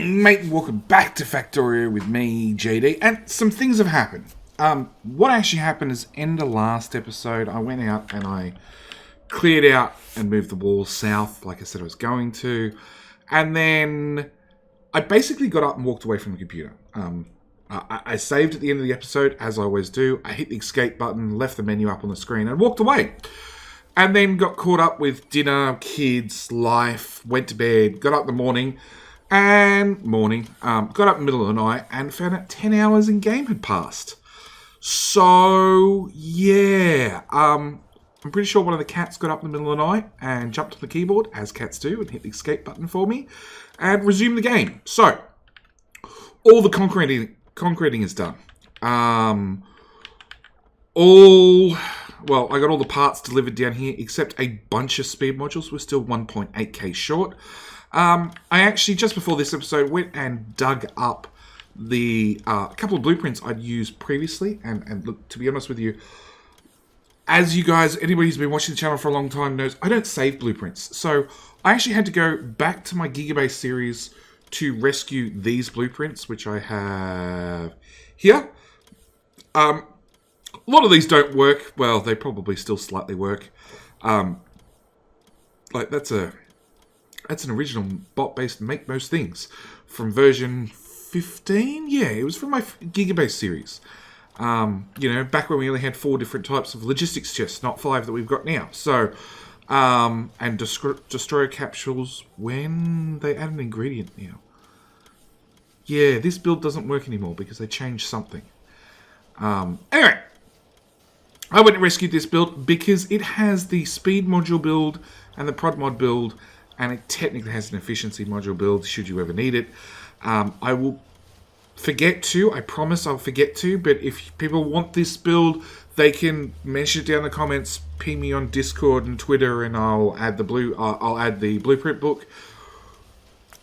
G'day, mate, and welcome back to Factorio with me, JD, and some things have happened. What actually happened is, in the last episode, I went out and I cleared out and moved the walls south, like I said I was going to, and then I basically got up and walked away from the computer. I saved at the end of the episode, as I always do. I hit the escape button, left the menu up on the screen, and walked away. And then got caught up with dinner, kids, life, went to bed, got up in the morning, got up in the middle of the night and found out 10 hours in game had passed. So, yeah, I'm pretty sure one of the cats got up in the middle of the night and jumped on the keyboard, as cats do, and hit the escape button for me, and resumed the game. So, all the concreting is done. I got all the parts delivered down here, except a bunch of speed modules. We're still 1.8k short. I actually, just before this episode, went and dug up a couple of blueprints I'd used previously. And look, to be honest with you, as you guys, anybody who's been watching the channel for a long time knows, I don't save blueprints. So I actually had to go back to my Megabase series to rescue these blueprints, which I have here. A lot of these don't work. Well, they probably still slightly work. That's an original bot-based make most things from version 15. Yeah, it was from my Gigabase series. Back when we only had 4 different types of logistics chests, not 5 that we've got now. So, and destroyer capsules when they add an ingredient now. Yeah, this build doesn't work anymore because they changed something. Anyway, I went and rescued this build because it has the speed module build and the prod mod build, and it technically has an efficiency module build should you ever need it. I will I promise I'll forget to, but if people want this build, they can mention it down in the comments, ping me on Discord and Twitter, and I'll add the blueprint book.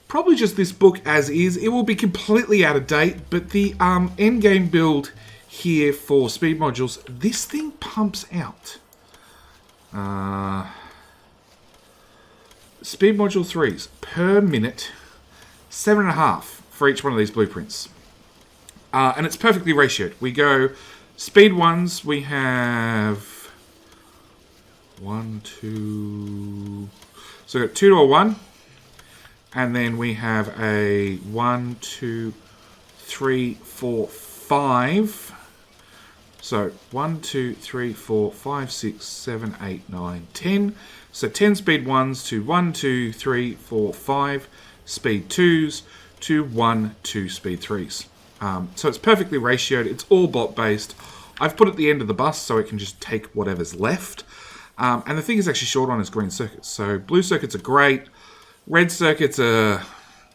Probably just this book as is. It will be completely out of date, but the endgame build here for speed modules, this thing pumps out speed module 3s per minute, 7.5 for each one of these blueprints, and it's perfectly ratioed. We go speed 1s, we have 1, 2, so we've got 2 to a 1, and then we have a 1, 2, 3, 4, 5. So 1, 2, 3, 4, 5, 6, 7, 8, 9, 10. So 10 speed 1s to 1, 2, 3, 4, 5 speed 2s to 1, 2 speed 3s. So it's perfectly ratioed. It's all bot based. I've put it at the end of the bus so it can just take whatever's left. And the thing is actually short on is green circuits. So blue circuits are great. Red circuits are,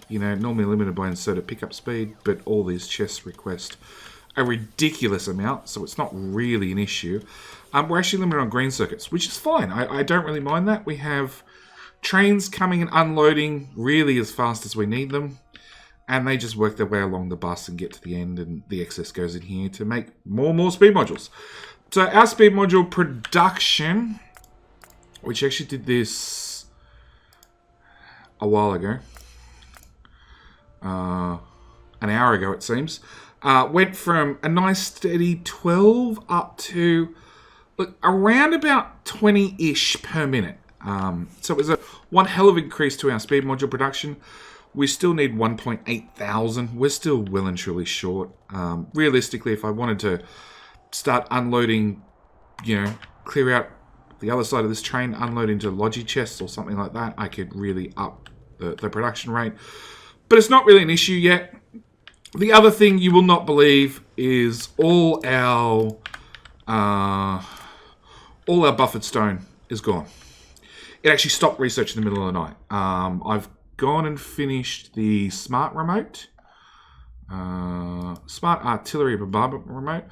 normally limited by inserted pickup speed, but all these chests request a ridiculous amount, so it's not really an issue. We're actually limited on green circuits, which is fine. I don't really mind that. We have trains coming and unloading really as fast as we need them, and they just work their way along the bus and get to the end, and the excess goes in here to make more speed modules. So our speed module production, which actually did this a while ago, an hour ago it seems, went from a nice steady 12 up to around about 20-ish per minute. So it was one hell of an increase to our speed module production. We still need 1.8 thousand. We're still well and truly short. Realistically, if I wanted to start unloading, clear out the other side of this train, unload into logi chests or something like that, I could really up the production rate. But it's not really an issue yet. The other thing you will not believe is all our buffered stone is gone. It actually stopped research in the middle of the night. I've gone and finished the smart remote, smart artillery bombardment remote.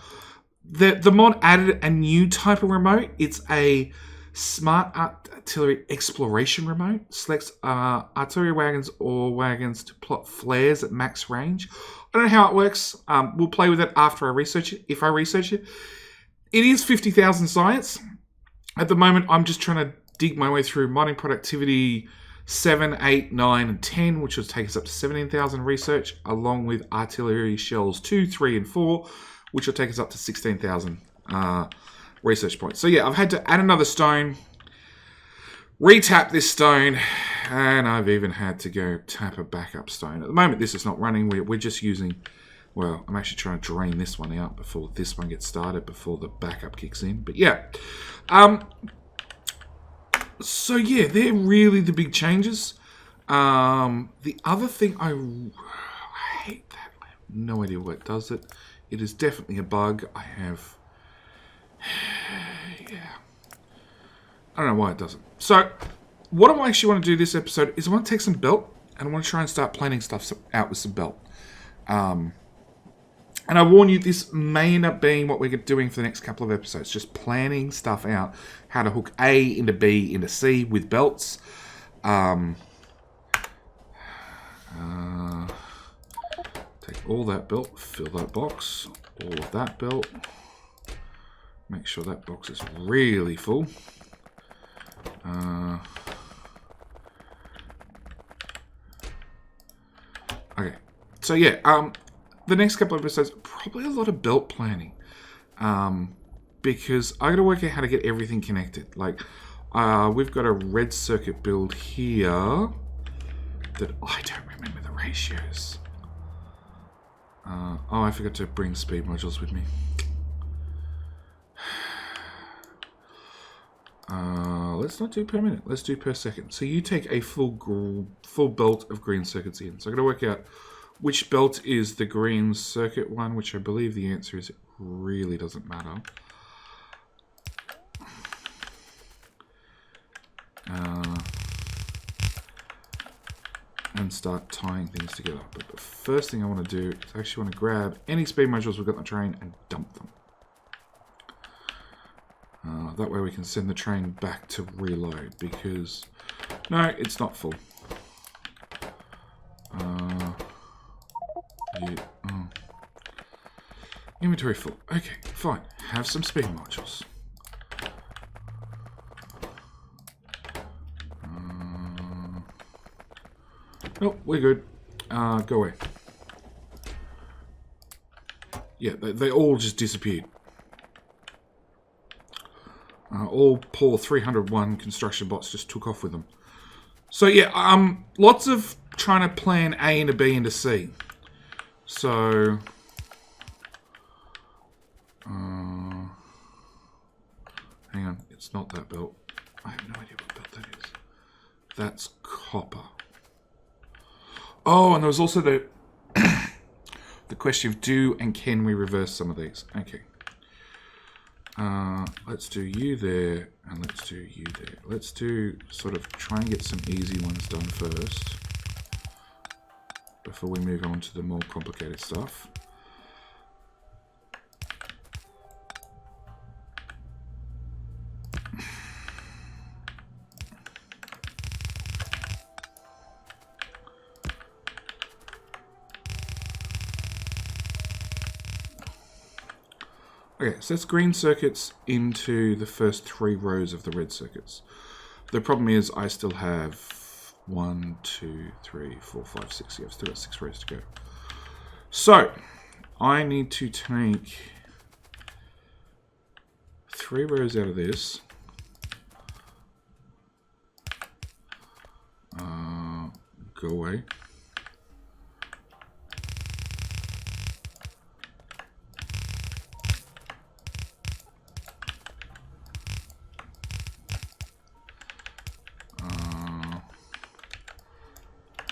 The mod added a new type of remote. It's a smart artillery exploration remote. Selects artillery wagons or wagons to plot flares at max range. I don't know how it works. We'll play with it after I research it, if I research it. It is 50,000 science. At the moment, I'm just trying to dig my way through mining productivity, 7, 8, 9, and 10, which will take us up to 17,000 research, along with artillery shells 2, 3, and 4, which will take us up to 16,000 research points. So yeah, I've had to add another stone, re-tap this stone, and I've even had to go tap a backup stone. At the moment, this is not running. We're just using... Well, I'm actually trying to drain this one out before this one gets started, before the backup kicks in. But yeah. So yeah, they're really the big changes. The other thing I hate that. I have no idea what does it. It is definitely a bug. I have... yeah. I don't know why it doesn't. So, what I actually want to do this episode is I want to take some belt, and I want to try and start planning stuff out with some belt. And I warn you, this may end up being what we're doing for the next couple of episodes. Just planning stuff out. How to hook A into B into C with belts. Take all that belt, fill that box. All of that belt. Make sure that box is really full. Okay. So yeah, the next couple of episodes, probably a lot of belt planning. Because I got to work out how to get everything connected. Like, we've got a red circuit build here that I don't remember the ratios. Oh, I forgot to bring speed modules with me. Let's not do per minute. Let's do per second. So you take a full belt of green circuits in. So I got to work out which belt is the green circuit one, which I believe the answer is it really doesn't matter. And start tying things together. But the first thing I want to do is actually want to grab any speed modules we've got on the train and dump them. That way we can send the train back to reload, because no, it's not full. Inventory full. Okay, fine. Have some speed modules. Oh, we're good. Go away. Yeah, they all just disappeared. All poor 301 construction bots just took off with them. So yeah, lots of trying to plan A into B into C. So, hang on, it's not that belt. I have no idea what belt that is. That's copper. Oh, and there was also the the question of do and can we reverse some of these. Okay. Let's do you there, and let's do you there. Let's do sort of try and get some easy ones done first before we move on to the more complicated stuff. Okay, so that's green circuits into the first 3 rows of the red circuits. The problem is I still have 1, 2, 3, 4, 5, 6. Yeah, I've still got 6 rows to go. So, I need to take 3 rows out of this. Go away.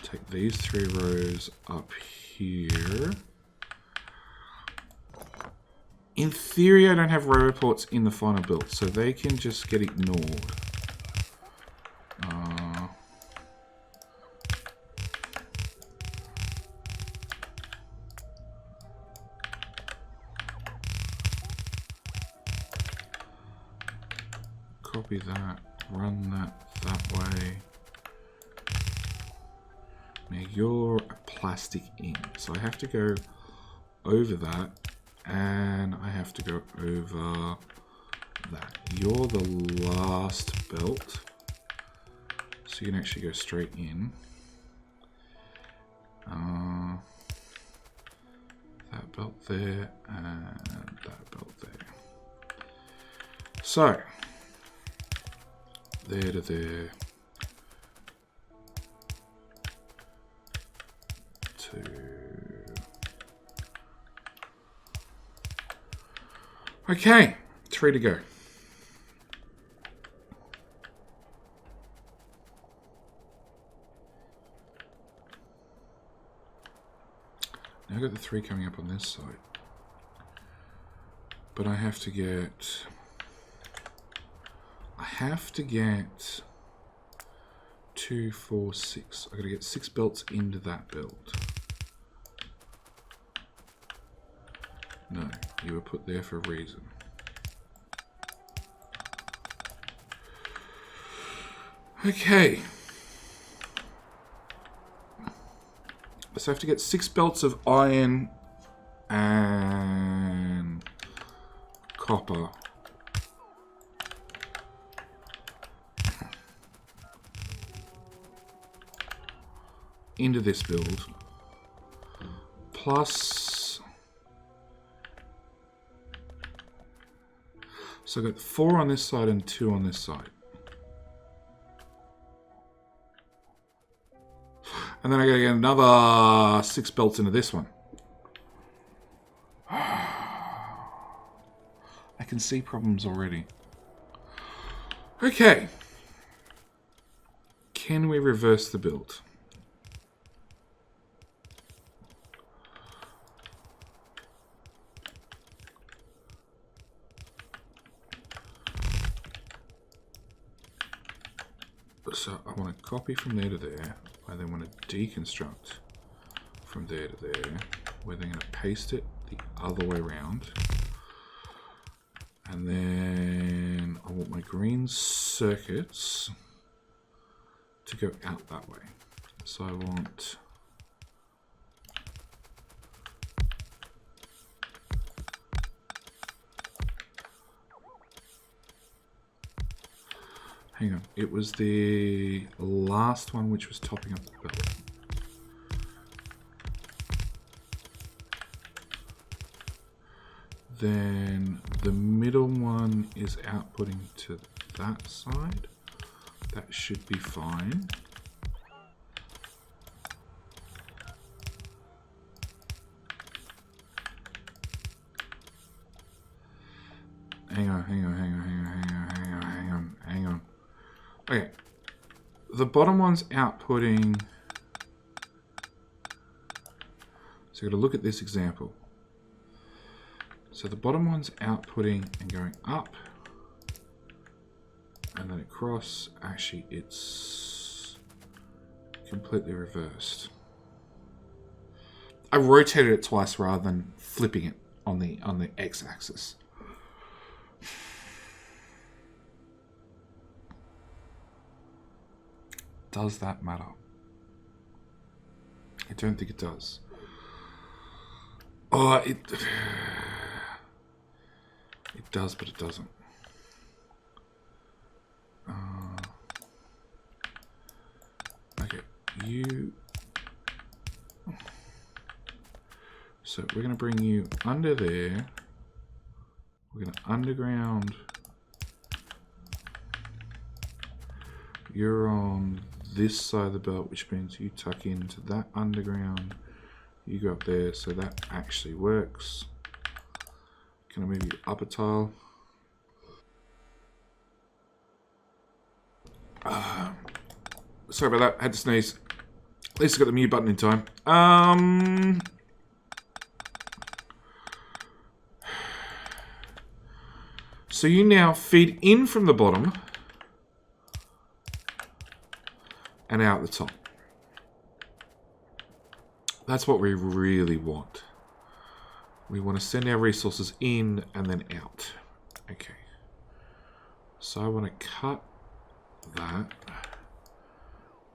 Take these 3 rows up here. In theory, I don't have row reports in the final build, so they can just get ignored. Copy that, run that way. Now you're a plastic in, so I have to go over that, and I have to go over that. You're the last belt, so So you can actually go straight in. That belt there and that belt there. So, there to there. To... Okay, 3 to go. Now I've got the 3 coming up on this side. But I have to get 2, 4, 6. I gotta get 6 belts into that belt. No, you were put there for a reason. Okay. So I have to get 6 belts of iron and copper. Into this build. Plus... So I've got 4 on this side and 2 on this side. And then I gotta get another 6 belts into this one. I can see problems already. Okay. Can we reverse the build? So I want to copy from there to there. I then want to deconstruct from there to there. We're then going to paste it the other way around. And then I want my green circuits to go out that way. So I want... Hang on, it was the last one which was topping up the belt. Then the middle one is outputting to that side. That should be fine. Hang on. Okay, the bottom one's outputting, so you've got to look at this example. So the bottom one's outputting and going up, and then across. Actually, it's completely reversed. I rotated it twice rather than flipping it on the x-axis. Does that matter? I don't think it does. Oh, it does, but it doesn't. Okay, you... So we're going to bring you under there. We're going to underground. You're on this side of the belt, which means you tuck into that underground. You go up there, so that actually works. Can I move you up a tile? Sorry about that, had to sneeze. At least I got the mute button in time. So you now feed in from the bottom and out the top. That's what we really want. We want to send our resources in and then out. Okay. So I want to cut that,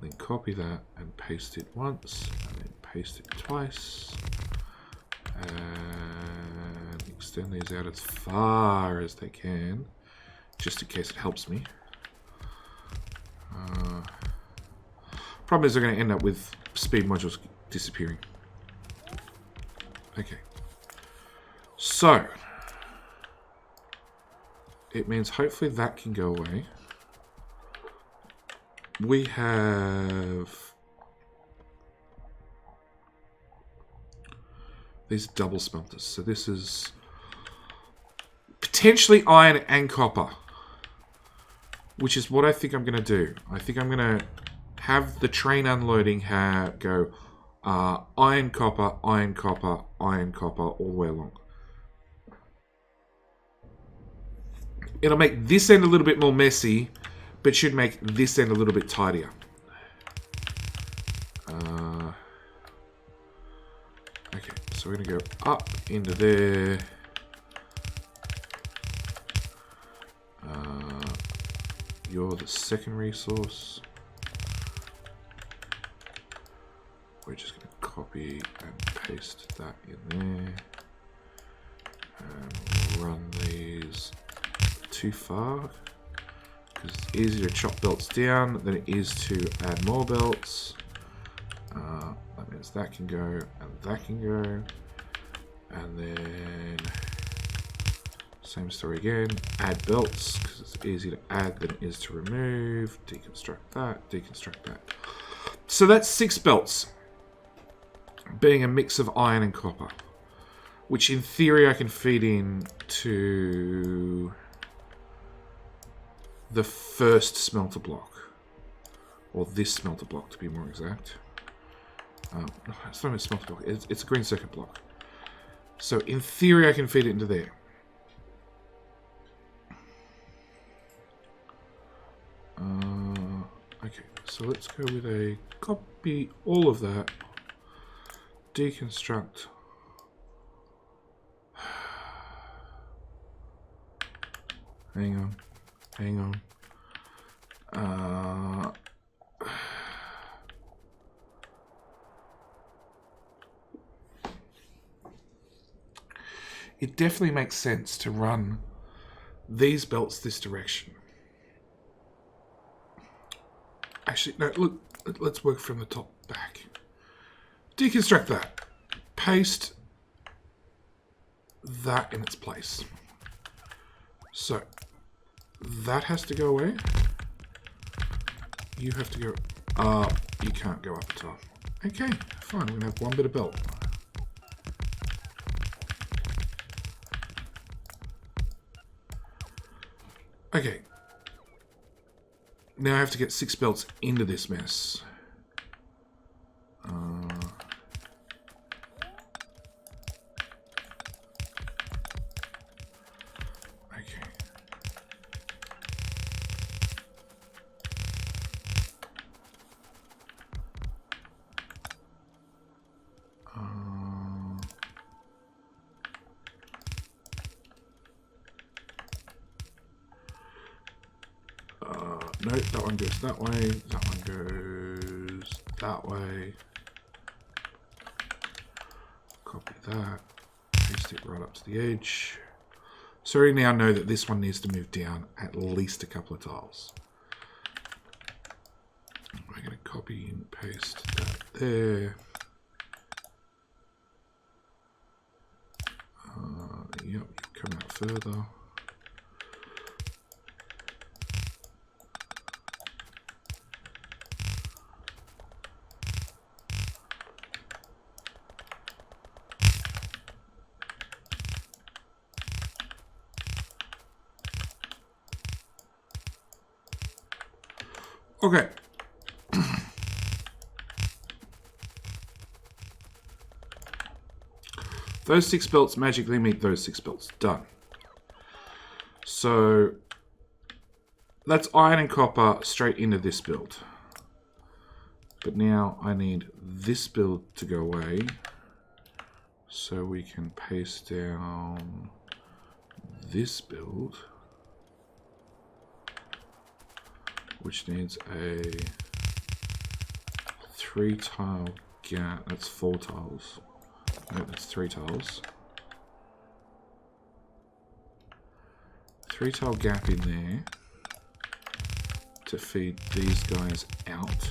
then copy that and paste it once, and then paste it twice, and extend these out as far as they can, just in case it helps me. Problem is, they're going to end up with speed modules disappearing. Okay. So, it means hopefully that can go away. We have these double smelters. So this is potentially iron and copper, which is what I think I'm going to do. I think I'm going to have the train unloading go iron, copper, iron, copper, iron, copper all the way along. It'll make this end a little bit more messy, but should make this end a little bit tidier. Okay, so we're going to go up into there. You're the second resource. We're just going to copy and paste that in there. And run these too far, because it's easier to chop belts down than it is to add more belts. That means that can go and that can go, and then same story again, add belts because it's easier to add than it is to remove. Deconstruct that, deconstruct that. So that's 6 belts being a mix of iron and copper, which in theory I can feed in to the first smelter block, or this smelter block to be more exact. It's not a smelter block, it's a green circuit block. So in theory I can feed it into there. Okay, so let's go with a copy all of that, deconstruct. Hang on. Hang on. It definitely makes sense to run these belts this direction. Actually, no, look, let's work from the top back. Deconstruct that. Paste that in its place. So, that has to go away. You have to go up. You can't go up top. Okay, fine. We're going to have one bit of belt. Okay. Now I have to get 6 belts into this mess. No, that one goes that way, that one goes that way. Copy that, paste it right up to the edge. So we now know that this one needs to move down at least a couple of tiles. We're going to copy and paste that there. Yep, come out further. Okay. Those 6 belts magically meet those 6 belts. Done. So that's iron and copper straight into this build. But now I need this build to go away so we can paste down this build, which needs a 3-tile gap. That's 4 tiles. No, that's 3 tiles. 3-tile gap in there to feed these guys out.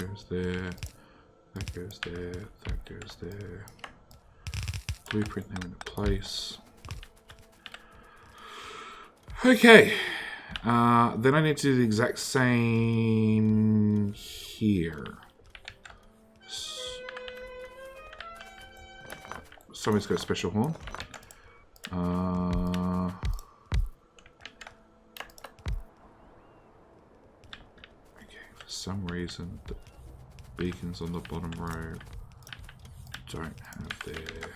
goes there. That goes there. That goes there. Blueprint now into place. Okay. Then I need to do the exact same here. Somebody's got a special horn. Okay, for some reason the beacons on the bottom row don't have their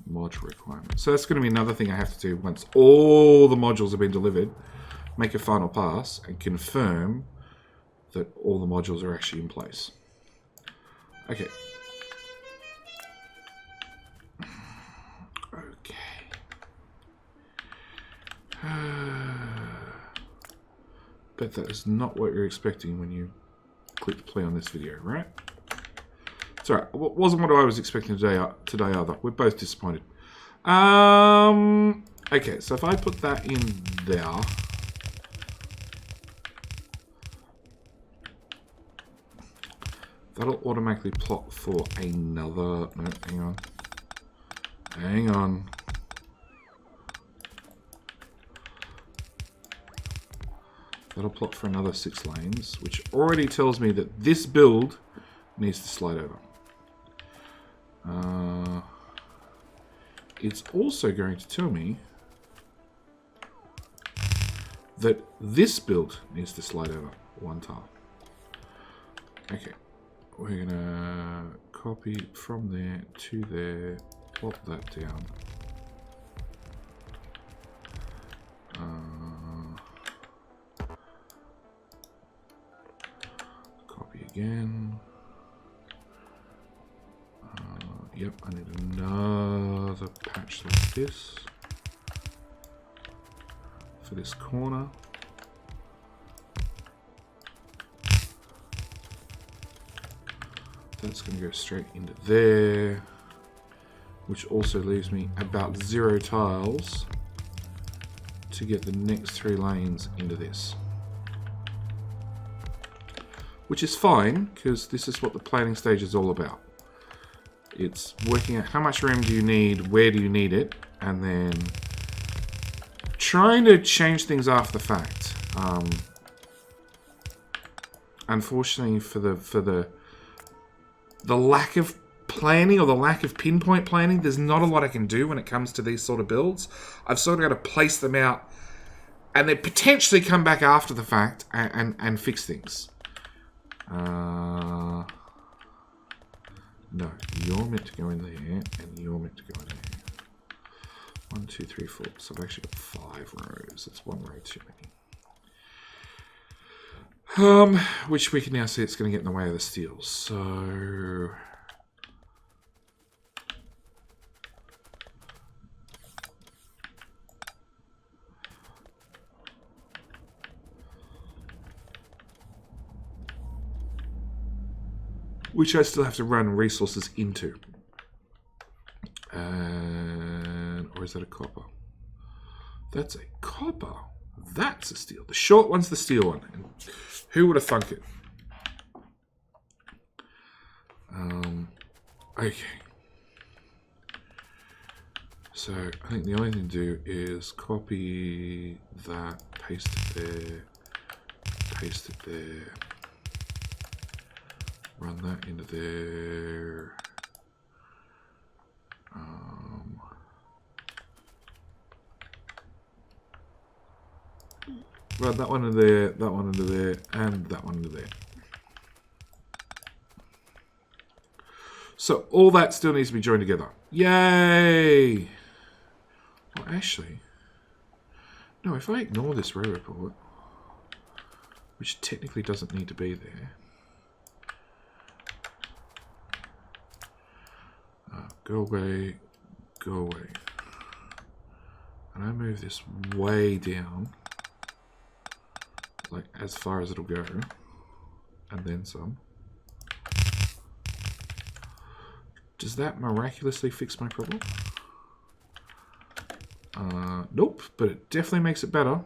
module requirement. So that's going to be another thing I have to do once all the modules have been delivered. Make a final pass and confirm that all the modules are actually in place. Okay. Bet that is not what you're expecting when you click play on this video, right? It's alright. It wasn't what I was expecting today either. We're both disappointed. Okay, so if I put that in there, that'll automatically plot for another. No, hang on. Hang on. That'll plot for another 6 lanes, which already tells me that this build needs to slide over. It's also going to tell me that this build needs to slide over 1 tile. Okay, we're going to copy from there to there, plot that down. Again. Yep, I need another patch like this for this corner. That's going to go straight into there, which also leaves me about 0 tiles to get the next 3 lanes into this. Which is fine, because this is what the planning stage is all about. It's working out how much room do you need, where do you need it, and then trying to change things after the fact. Unfortunately, for the lack of planning or the lack of pinpoint planning, there's not a lot I can do when it comes to these sort of builds. I've sort of got to place them out and then potentially come back after the fact and fix things. No, you're meant to go in there, and you're meant to go in there. 1, 2, 3, 4. So I've actually got 5 rows. That's 1 row too many. Which we can now see it's going to get in the way of the steel. So which I still have to run resources into. Or is that a copper? That's a copper. That's a steel. The short one's the steel one. And who would have thunk it? Okay. So I think the only thing to do is copy that, paste it there, paste it there. Run that into there. Run that one into there, that one into there, and that one into there. So all that still needs to be joined together. Yay! Well, actually, no, if I ignore this row report, which technically doesn't need to be there, go away, go away. And I move this way down, like as far as it'll go, and then some. Does that miraculously fix my problem? Nope, but it definitely makes it better.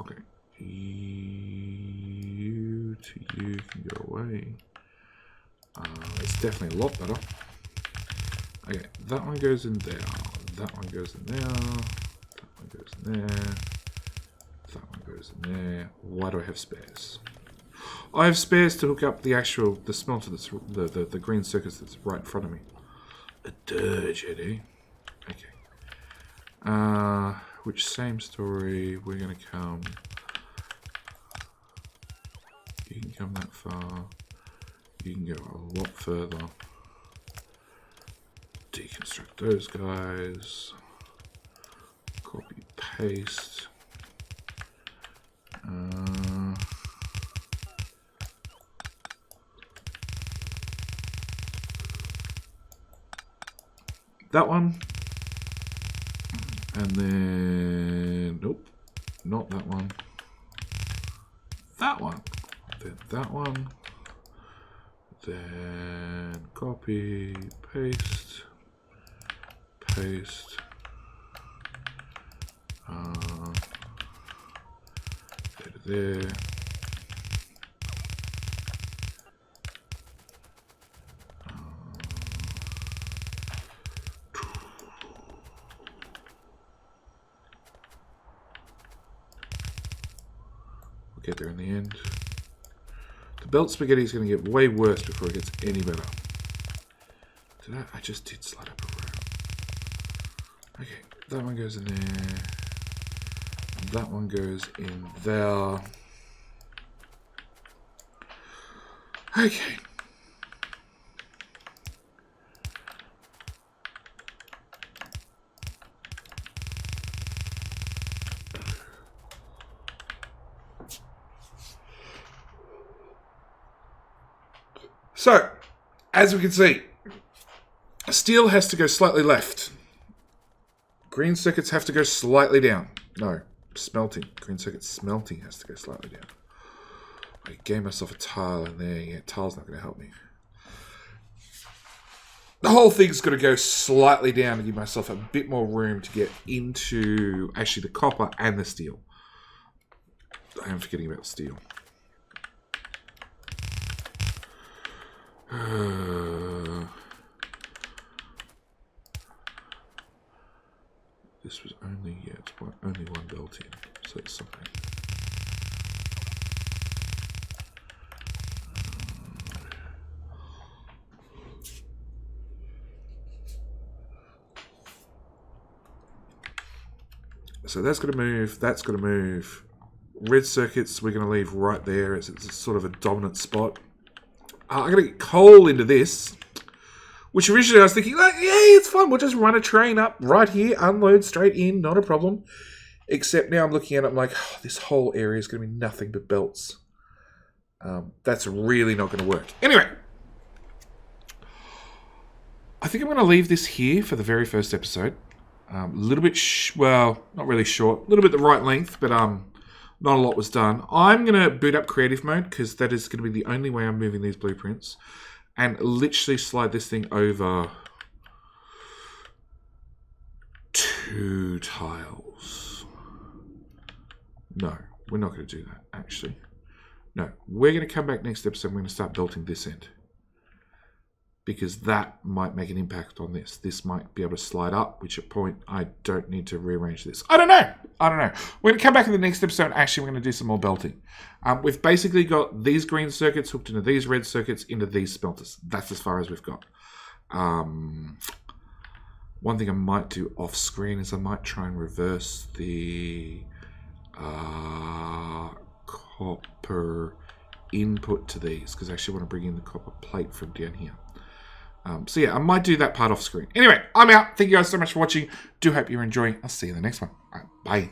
Okay. You to you can go away. It's definitely a lot better. Okay, that one goes in there. That one goes in there. That one goes in there. That one goes in there. Why do I have spares? I have spares to hook up the smelter that's the green circuits that's right in front of me. JD. Okay. Which same story, we're gonna come. You can come that far. You can go a lot further. Deconstruct those guys. Copy, paste. That one. And then, nope, not that one. That one. Then that one. Then copy, paste, paste. There. We'll get there in the end. The belt spaghetti is going to get way worse before it gets any better. I just did slide up a row. Okay, that one goes in there. That one goes in there. Okay. So, as we can see, steel has to go slightly left. Green circuits have to go slightly down. No, smelting. Green circuit smelting has to go slightly down. I gave myself a tile in there. Yeah, tile's not going to help me. The whole thing's got to go slightly down to give myself a bit more room to get into actually the copper and the steel. I am forgetting about steel. This was only, yeah, it's only one belt in, so it's something. So that's going to move, that's going to move. Red circuits we're going to leave right there as it's sort of a dominant spot. I'm going to get coal into this, which originally I was thinking, like, yeah, it's fine. We'll just run a train up right here, unload straight in, not a problem. Except now I'm looking at it, I'm like, oh, this whole area is going to be nothing but belts. That's really not going to work. Anyway, I think I'm going to leave this here for the very first episode. A little bit, well, not really short. A little bit the right length, but not a lot was done. I'm going to boot up creative mode because that is going to be the only way I'm moving these blueprints. And literally slide this thing over 2 tiles. No, we're not going to do that, actually. No, we're going to come back next episode and we're going to start belting this end. Because that might make an impact on this. This might be able to slide up, which at point I don't need to rearrange this. I don't know. We're going to come back in the next episode and actually we're going to do some more belting. We've basically got these green circuits hooked into these red circuits into these smelters. That's as far as we've got. One thing I might do off screen is I might try and reverse the copper input to these because I actually want to bring in the copper plate from down here. So yeah, I might do that part off screen. Anyway, I'm out. Thank you guys so much for watching. Do hope you're enjoying. I'll see you in the next one. All right, bye.